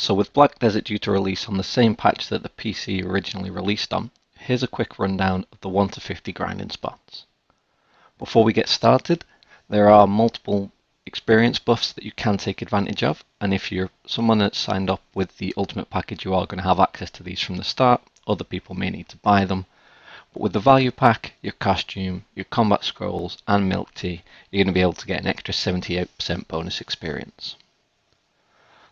So with Black Desert due to release on the same patch that the PC originally released on, here's a quick rundown of the 1 to 50 grinding spots. Before we get started, there are multiple experience buffs that you can take advantage of, and if you're someone that's signed up with the Ultimate package, you are going to have access to these from the start. Other people may need to buy them. But with the value pack, your costume, your combat scrolls and milk tea, you're going to be able to get an extra 78% bonus experience.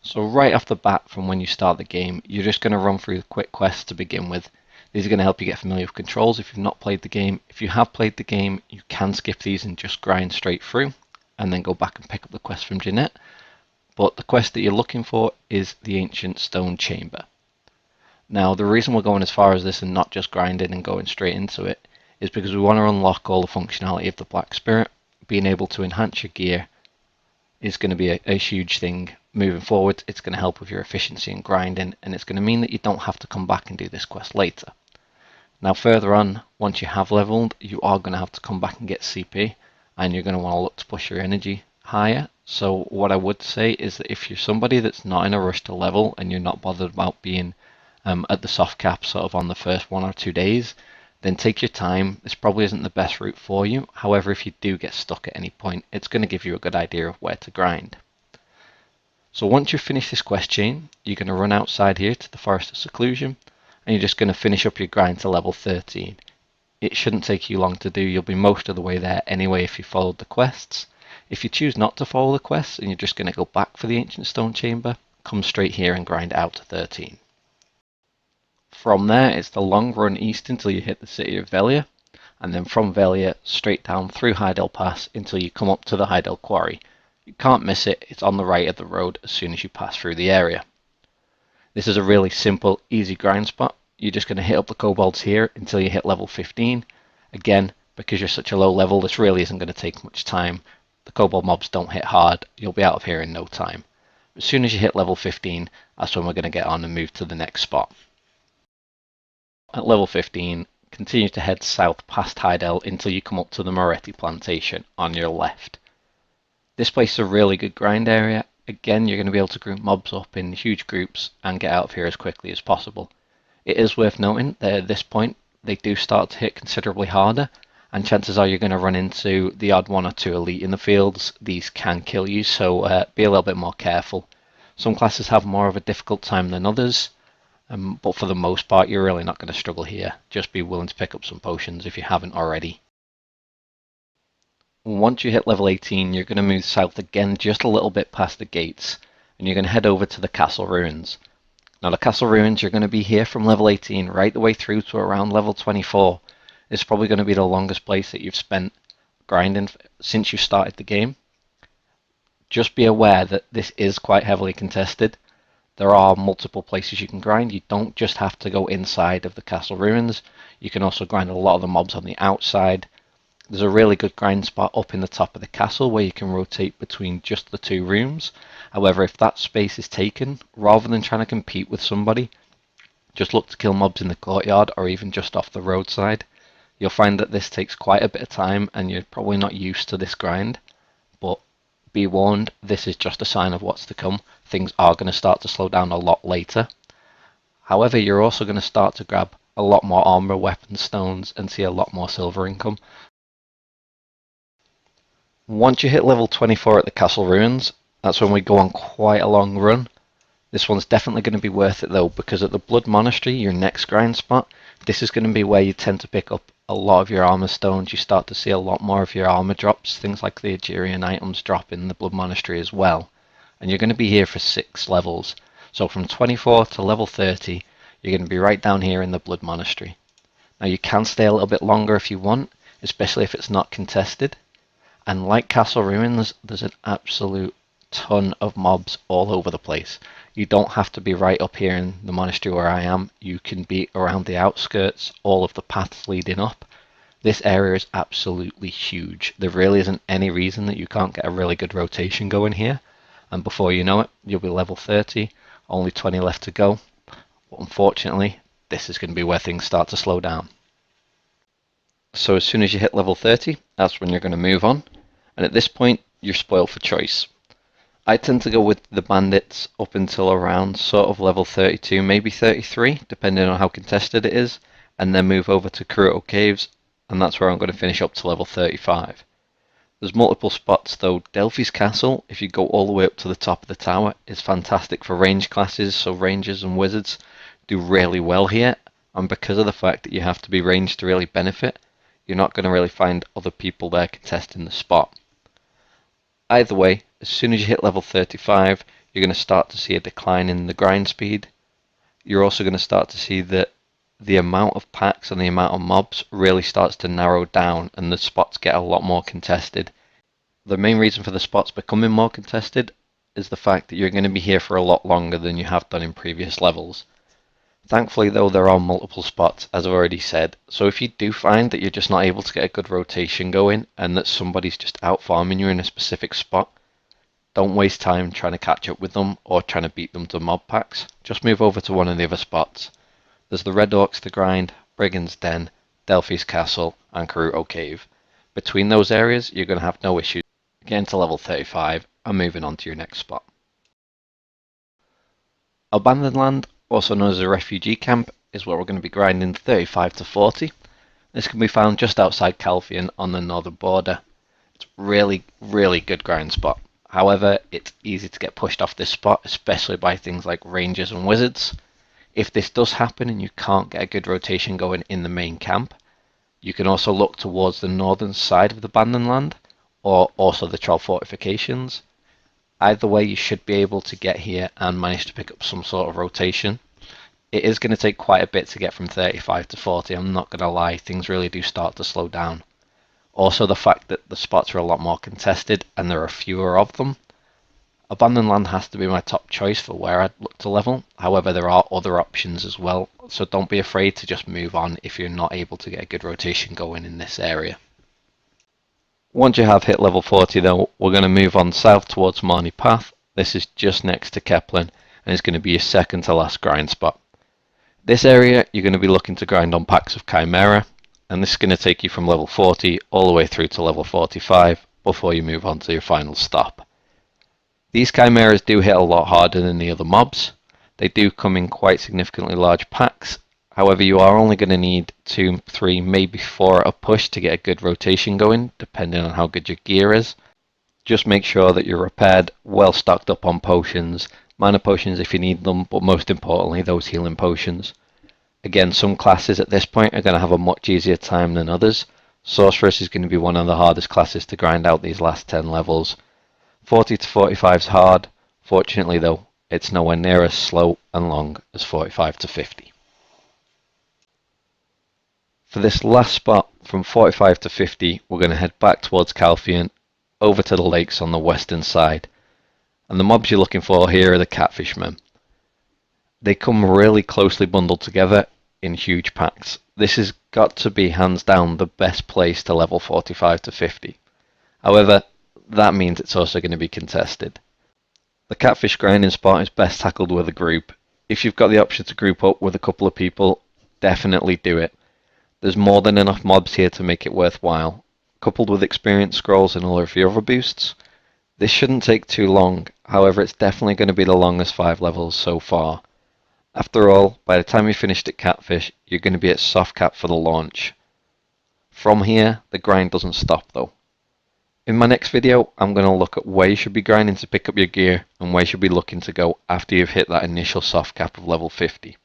So right off the bat from when you start the game, you're just going to run through the quick quests to begin with. These are going to help you get familiar with controls if you've not played the game. If you have played the game, you can skip these and just grind straight through and then go back and pick up the quest from Jeanette. But the quest that you're looking for is the Ancient Stone Chamber. Now, the reason we're going as far as this and not just grinding and going straight into it is because we want to unlock all the functionality of the Black Spirit. Being able to enhance your gear is going to be a huge thing moving forward. It's going to help with your efficiency and grinding, and it's going to mean that you don't have to come back and do this quest later. Now, further on, once you have leveled, you are going to have to come back and get CP, and you're going to want to look to push your energy higher. So what I would say is that if you're somebody that's not in a rush to level and you're not bothered about being at the soft cap sort of on the first 1 or 2 days, then take your time. This probably isn't the best route for you. However, if you do get stuck at any point, it's going to give you a good idea of where to grind. So once you finish this quest chain, you're going to run outside here to the Forest of Seclusion, and you're just going to finish up your grind to level 13. It shouldn't take you long to do. You'll be most of the way there anyway if you followed the quests. If you choose not to follow the quests and you're just going to go back for the Ancient Stone Chamber, come straight here and grind out to 13. From there, it's the long run east until you hit the city of Velia, and then from Velia straight down through HEIDEL Pass until you come up to the HEIDEL Quarry. You can't miss it, it's on the right of the road as soon as you pass through the area. This is a really simple, easy grind spot. You're just going to hit up the kobolds here until you hit level 15. Again, because you're such a low level, this really isn't going to take much time. The kobold mobs don't hit hard, you'll be out of here in no time. As soon as you hit level 15, that's when we're going to get on and move to the next spot. At level 15, continue to head south past HEIDEL until you come up to the MORETTI plantation on your left. This place is a really good grind area. Again, you're going to be able to group mobs up in huge groups and get out of here as quickly as possible. It is worth noting that at this point, they do start to hit considerably harder, and chances are you're going to run into the odd 1 or 2 elite in the fields. These can kill you, so be a little bit more careful. Some classes have more of a difficult time than others. But for the most part, you're really not going to struggle here. Just be willing to pick up some potions if you haven't already. Once you hit level 18, you're going to move south again just a little bit past the gates, and you're going to head over to the castle ruins. Now the castle ruins, you're going to be here from level 18 right the way through to around level 24. It's probably going to be the longest place that you've spent grinding since you started the game. Just be aware that this is quite heavily contested. There are multiple places you can grind. You don't just have to go inside of the castle ruins. You can also grind a lot of the mobs on the outside. There's a really good grind spot up in the top of the castle where you can rotate between just the 2 rooms. However, if that space is taken, rather than trying to compete with somebody, just look to kill mobs in the courtyard or even just off the roadside. You'll find that this takes quite a bit of time and you're probably not used to this grind, but be warned, this is just a sign of what's to come. Things are going to start to slow down a lot later. However, you're also going to start to grab a lot more armor, weapon stones, and see a lot more silver income. Once you hit level 24 at the castle ruins, that's when we go on quite a long run. This one's definitely going to be worth it though, because at the Blood Monastery, your next grind spot, this is going to be where you tend to pick up a lot of your armor stones. You start to see a lot more of your armor drops. Things like the Algerian items drop in the Blood Monastery as well. And you're going to be here for 6 levels. So from 24 to level 30, you're going to be right down here in the Blood Monastery. Now you can stay a little bit longer if you want, especially if it's not contested. And like Castle Ruins, there's an absolute ton of mobs all over the place. You don't have to be right up here in the monastery where I am. You can be around the outskirts, all of the paths leading up. This area is absolutely huge. There really isn't any reason that you can't get a really good rotation going here. And before you know it, you'll be level 30, only 20 left to go. But unfortunately, this is going to be where things start to slow down. So as soon as you hit level 30, that's when you're going to move on. And at this point, you're spoiled for choice. I tend to go with the bandits up until around sort of level 32, maybe 33, depending on how contested it is, and then move over to KHURUTO caves, and that's where I'm going to finish up to level 35. There's multiple spots though. Delphi's Castle, if you go all the way up to the top of the tower, is fantastic for range classes, so rangers and wizards do really well here, and because of the fact that you have to be ranged to really benefit, you're not going to really find other people there contesting the spot. Either way, as soon as you hit level 35, you're going to start to see a decline in the grind speed. You're also going to start to see that the amount of packs and the amount of mobs really starts to narrow down and the spots get a lot more contested. The main reason for the spots becoming more contested is the fact that you're going to be here for a lot longer than you have done in previous levels. Thankfully though, there are multiple spots, as I've already said, so if you do find that you're just not able to get a good rotation going and that somebody's just out farming you in a specific spot, don't waste time trying to catch up with them or trying to beat them to mob packs. Just move over to one of the other spots. There's the Red Orcs to grind, Brigand's Den, Delphi's Castle and KHURUTO Cave. Between those areas you're going to have no issues getting to level 35 and moving on to your next spot. Abandoned Land, also known as a refugee camp, is where we're going to be grinding 35 to 40. This can be found just outside Calfian on the northern border. It's really good grind spot. However, it's easy to get pushed off this spot, especially by things like rangers and wizards. If this does happen and you can't get a good rotation going in the main camp, you can also look towards the northern side of the Abandoned Land, or also the Troll Fortifications. Either way, you should be able to get here and manage to pick up some sort of rotation. It is going to take quite a bit to get from 35 to 40, I'm not going to lie, things really do start to slow down. Also the fact that the spots are a lot more contested and there are fewer of them. Abandoned Land has to be my top choice for where I'd look to level, however there are other options as well, so don't be afraid to just move on if you're not able to get a good rotation going in this area. Once you have hit level 40 though, we're going to move on south towards Marni Path. This is just next to Keplen and is going to be your second to last grind spot. This area you're going to be looking to grind on packs of Chimera, and this is going to take you from level 40 all the way through to level 45 before you move on to your final stop. These Chimeras do hit a lot harder than the other mobs. They do come in quite significantly large packs. However, you are only going to need 2, 3, maybe 4 at a push to get a good rotation going, depending on how good your gear is. Just make sure that you're repaired, well stocked up on potions, mana potions if you need them, but most importantly those healing potions. Again, some classes at this point are going to have a much easier time than others. Sorceress is going to be one of the hardest classes to grind out these last 10 levels. 40 to 45 is hard. Fortunately though, it's nowhere near as slow and long as 45 to 50. For this last spot, from 45 to 50, we're going to head back towards Calfian, over to the lakes on the western side. And the mobs you're looking for here are the Catfish men. They come really closely bundled together in huge packs. This has got to be hands down the best place to level 45 to 50. However, that means it's also going to be contested. The Catfish grinding spot is best tackled with a group. If you've got the option to group up with a couple of people, definitely do it. There's more than enough mobs here to make it worthwhile. Coupled with experience scrolls and all of your other boosts, this shouldn't take too long, however it's definitely going to be the longest 5 levels so far. After all, by the time you finished at Catfish, you're going to be at soft cap for the launch. From here, the grind doesn't stop though. In my next video, I'm going to look at where you should be grinding to pick up your gear and where you should be looking to go after you've hit that initial soft cap of level 50.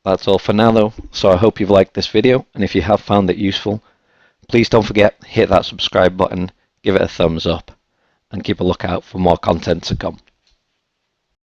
That's all for now though, so I hope you've liked this video, and if you have found it useful, please don't forget, hit that subscribe button, give it a thumbs up, and keep a lookout for more content to come.